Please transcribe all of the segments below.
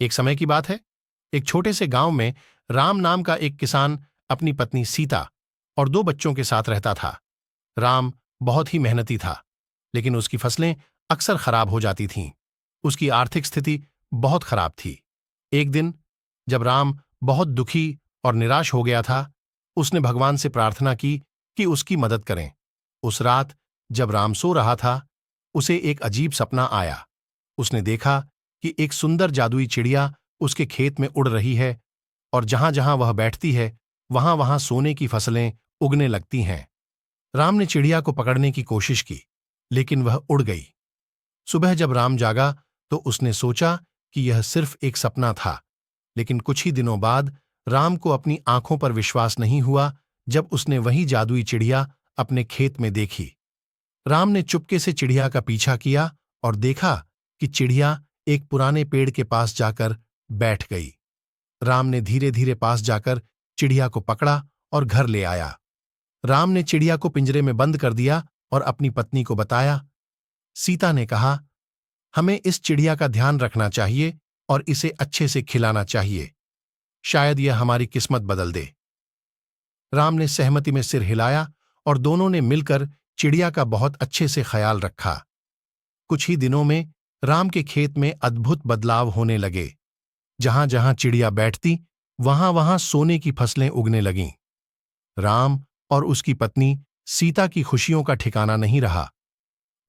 एक समय की बात है, एक छोटे से गांव में राम नाम का एक किसान अपनी पत्नी सीता और दो बच्चों के साथ रहता था। राम बहुत ही मेहनती था, लेकिन उसकी फसलें अक्सर खराब हो जाती थीं। उसकी आर्थिक स्थिति बहुत खराब थी। एक दिन जब राम बहुत दुखी और निराश हो गया था, उसने भगवान से प्रार्थना की कि उसकी मदद करें। उस रात जब राम सो रहा था, उसे एक अजीब सपना आया। उसने देखा कि एक सुंदर जादुई चिड़िया उसके खेत में उड़ रही है और जहां जहां वह बैठती है, वहां वहां सोने की फसलें उगने लगती हैं। राम ने चिड़िया को पकड़ने की कोशिश की, लेकिन वह उड़ गई। सुबह जब राम जागा तो उसने सोचा कि यह सिर्फ एक सपना था, लेकिन कुछ ही दिनों बाद राम को अपनी आंखों पर विश्वास नहीं हुआ जब उसने वही जादुई चिड़िया अपने खेत में देखी। राम ने चुपके से चिड़िया का पीछा किया और देखा कि चिड़िया एक पुराने पेड़ के पास जाकर बैठ गई। राम ने धीरे धीरे पास जाकर चिड़िया को पकड़ा और घर ले आया। राम ने चिड़िया को पिंजरे में बंद कर दिया और अपनी पत्नी को बताया। सीता ने कहा, हमें इस चिड़िया का ध्यान रखना चाहिए और इसे अच्छे से खिलाना चाहिए। शायद यह हमारी किस्मत बदल दे। राम ने सहमति में सिर हिलाया और दोनों ने मिलकर चिड़िया का बहुत अच्छे से ख्याल रखा। कुछ ही दिनों में राम के खेत में अद्भुत बदलाव होने लगे। जहां जहां चिड़िया बैठती, वहां वहां सोने की फसलें उगने लगीं। राम और उसकी पत्नी सीता की खुशियों का ठिकाना नहीं रहा।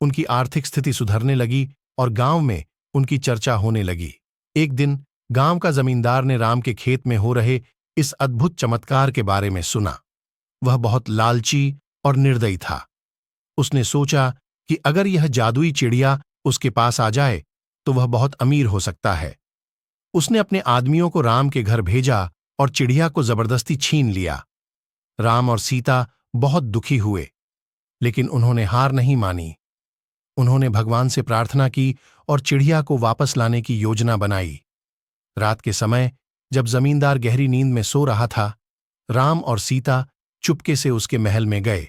उनकी आर्थिक स्थिति सुधरने लगी और गांव में उनकी चर्चा होने लगी। एक दिन गांव का जमींदार ने राम के खेत में हो रहे इस अद्भुत चमत्कार के बारे में सुना। वह बहुत लालची और निर्दयी था। उसने सोचा कि अगर यह जादुई चिड़िया उसके पास आ जाए तो वह बहुत अमीर हो सकता है। उसने अपने आदमियों को राम के घर भेजा और चिड़िया को जबरदस्ती छीन लिया। राम और सीता बहुत दुखी हुए, लेकिन उन्होंने हार नहीं मानी। उन्होंने भगवान से प्रार्थना की और चिड़िया को वापस लाने की योजना बनाई। रात के समय जब जमींदार गहरी नींद में सो रहा था, राम और सीता चुपके से उसके महल में गए।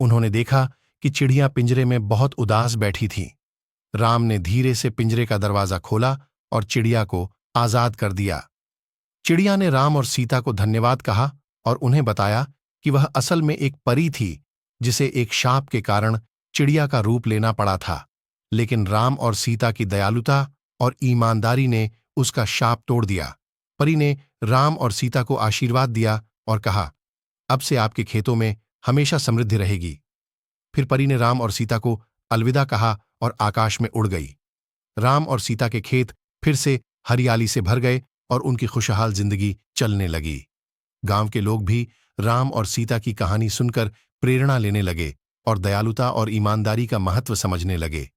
उन्होंने देखा कि चिड़िया पिंजरे में बहुत उदास बैठी थी। राम ने धीरे से पिंजरे का दरवाजा खोला और चिड़िया को आजाद कर दिया। चिड़िया ने राम और सीता को धन्यवाद कहा और उन्हें बताया कि वह असल में एक परी थी, जिसे एक शाप के कारण चिड़िया का रूप लेना पड़ा था। लेकिन राम और सीता की दयालुता और ईमानदारी ने उसका शाप तोड़ दिया। परी ने राम और सीता को आशीर्वाद दिया और कहा, अब से आपके खेतों में हमेशा समृद्धि रहेगी। फिर परी ने राम और सीता को अलविदा कहा और आकाश में उड़ गई। राम और सीता के खेत फिर से हरियाली से भर गए और उनकी खुशहाल जिंदगी चलने लगी। गांव के लोग भी राम और सीता की कहानी सुनकर प्रेरणा लेने लगे और दयालुता और ईमानदारी का महत्व समझने लगे।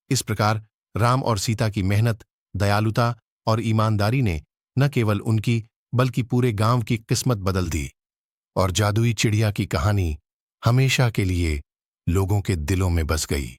इस प्रकार राम और सीता की मेहनत, दयालुता और ईमानदारी ने न केवल उनकी बल्कि पूरे गांव की किस्मत बदल दी और जादुई चिड़िया की कहानी हमेशा के लिए लोगों के दिलों में बस गई।